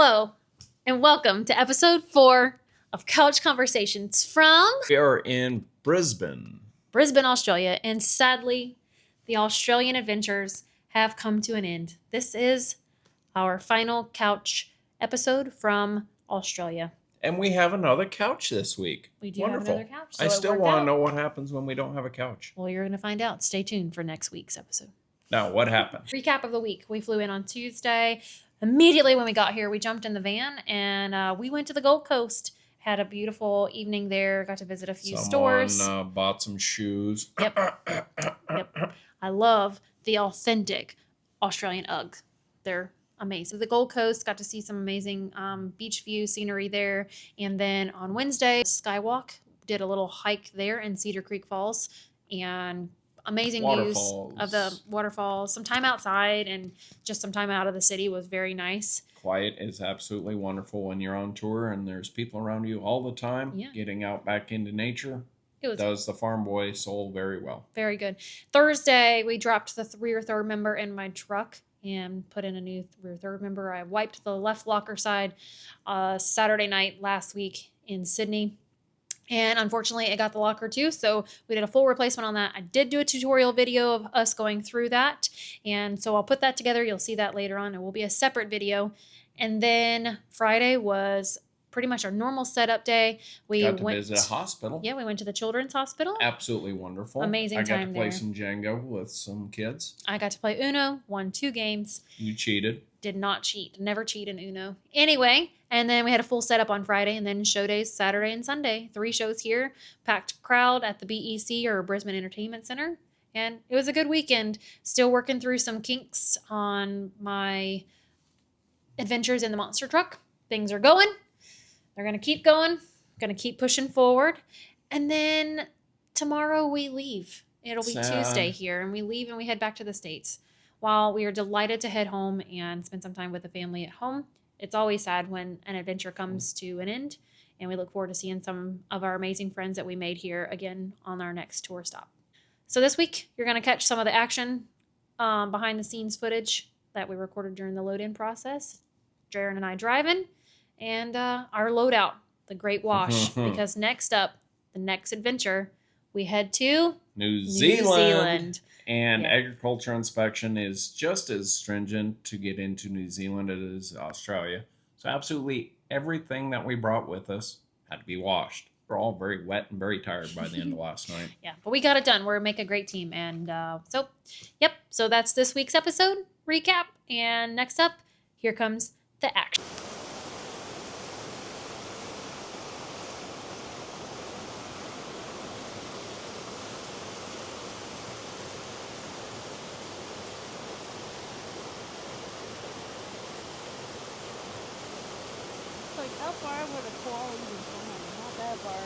Hello, and welcome to episode 4 of Couch Conversations from... We are in Brisbane, Australia, and sadly, the Australian adventures have come to an end. This is our final couch episode from Australia. and we have another couch this week. We do Wonderful. have another couch. So I it still worked want to out. know what happens when we don't have a couch. Well, you're going to find out. Stay tuned for next week's episode. Now, what happened? Recap of the week. We flew in on Tuesday. Immediately when we got here, we jumped in the van and we went to the Gold Coast. Had a beautiful evening there. Got to visit a few stores. Someone bought some shoes. Yep. I love the authentic Australian Ugg. They're amazing. The Gold Coast, got to see some amazing beach view scenery there. And then on Wednesday, Skywalk, did a little hike there in Cedar Creek Falls. And amazing views of the waterfalls. Some time outside and just some time out of the city was very nice. Quiet is absolutely wonderful when you're on tour and there's people around you all the time. Yeah. Getting out back into nature does the farm boy soul very well. Very good. Thursday, we dropped the rear third member in my truck and put in a new rear third member. I wiped the left locker side Saturday night last week in Sydney. And unfortunately, I got the locker too, so we did a full replacement on that. I did do a tutorial video of us going through that, and so I'll put that together. You'll see that later on. It will be a separate video. And then Friday was pretty much our normal setup day. We got to visit a hospital. Yeah, we went to the Children's Hospital. Absolutely wonderful. Amazing time there. I got to play some Jenga with some kids. I got to play Uno, won 2 games. You cheated. Did not cheat. Never cheat in Uno. Anyway, and then we had a full setup on Friday and then show days Saturday and Sunday. 3 shows here. Packed crowd at the BEC or Brisbane Entertainment Center. And it was a good weekend. Still working through some kinks on my adventures in the monster truck. Things are going. They're going to keep going. Going to keep pushing forward. And then tomorrow we leave. It'll be Tuesday here. And we leave and we head back to the States. While we are delighted to head home and spend some time with the family at home, it's always sad when an adventure comes to an end, and we look forward to seeing some of our amazing friends that we made here again on our next tour stop. So this week, you're going to catch some of the action behind-the-scenes footage that we recorded during the load-in process, Darron and I driving, and our loadout, the Great Wash, because next up, the next adventure, we head to New Zealand. And agriculture inspection is just as stringent to get into New Zealand as it is Australia. So absolutely everything that we brought with us had to be washed. We're all very wet and very tired by the end of last night. Yeah, but we got it done. We're making a great team. And so that's this week's episode recap. And next up, here comes the action. Like, how far would a koala even come? Not that far.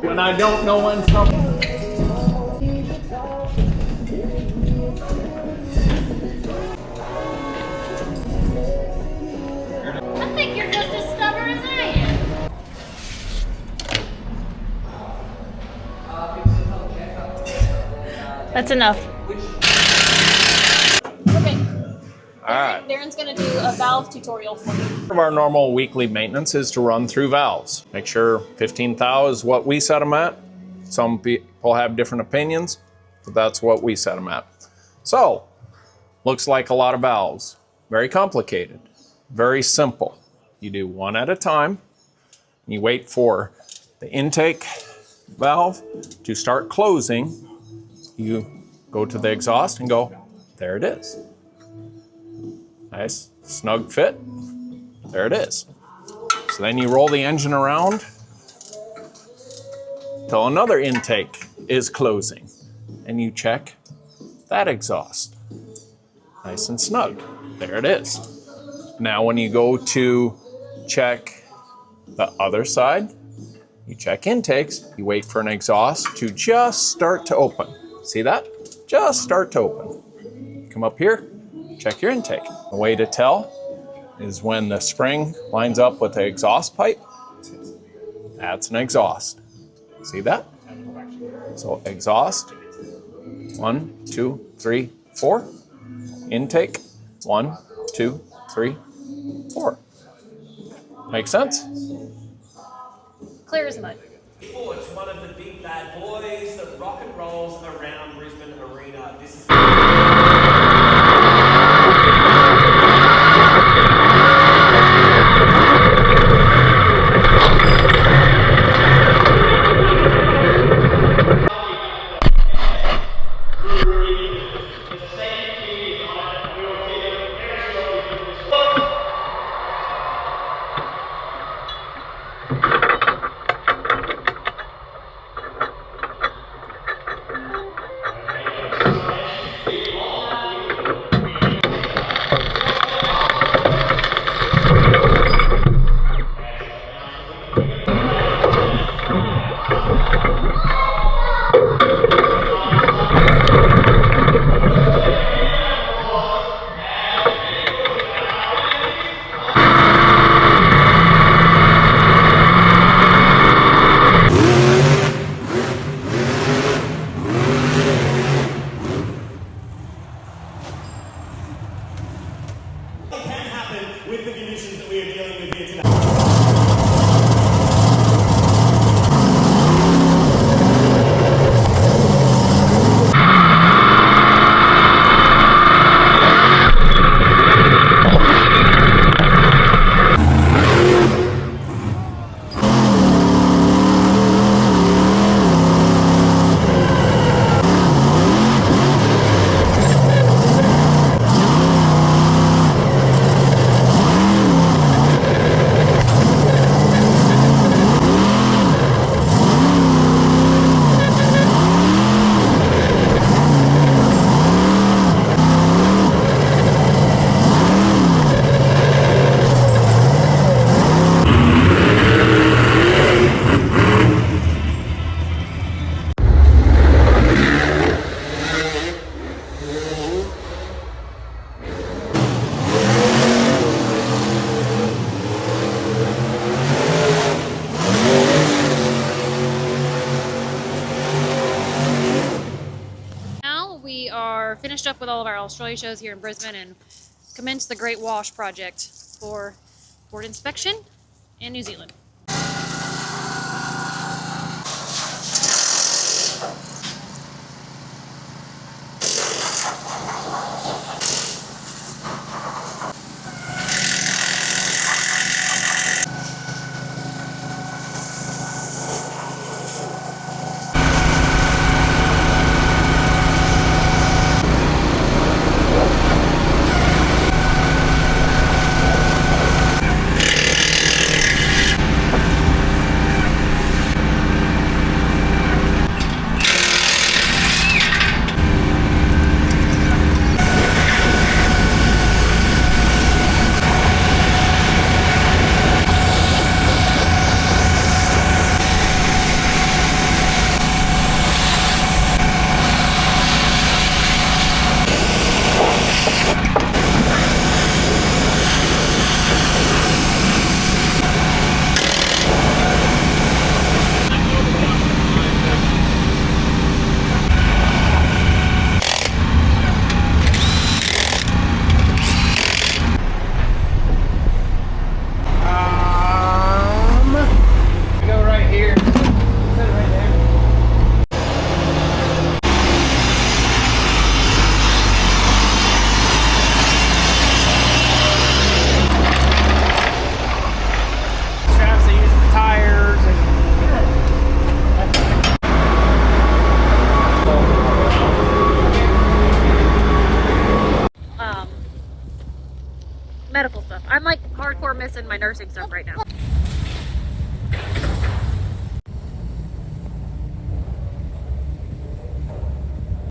When I don't know when something... I think you're just as stubborn as I am. That's enough. Okay. All right. Darren's going to do a valve tutorial for you. Part of our normal weekly maintenance is to run through valves. Make sure 15 thou is what we set them at. Some people have different opinions, but that's what we set them at. So, looks like a lot of valves. Very complicated. Very simple. You do one at a time. And you wait for the intake valve to start closing. You go to the exhaust and go, there it is. Nice, snug fit. There it is. So then you roll the engine around till another intake is closing. And you check that exhaust. Nice and snug. There it is. Now when you go to check the other side, you check intakes, you wait for an exhaust to just start to open. See that? Just start to open. Come up here, check your intake. The way to tell is when the spring lines up with the exhaust pipe, that's an exhaust. See that? So exhaust, 1, 2, 3, 4. Intake, 1, 2, 3, 4. Make sense? Clear as mud. It's one of the big bad boys that rock and rolls around Brisbane Arena. This is with the conditions that we are dealing with here today. We are finished up with all of our Australia shows here in Brisbane and commenced the Great Wash project for port inspection in New Zealand. Medical stuff. I'm like hardcore missing my nursing stuff right now.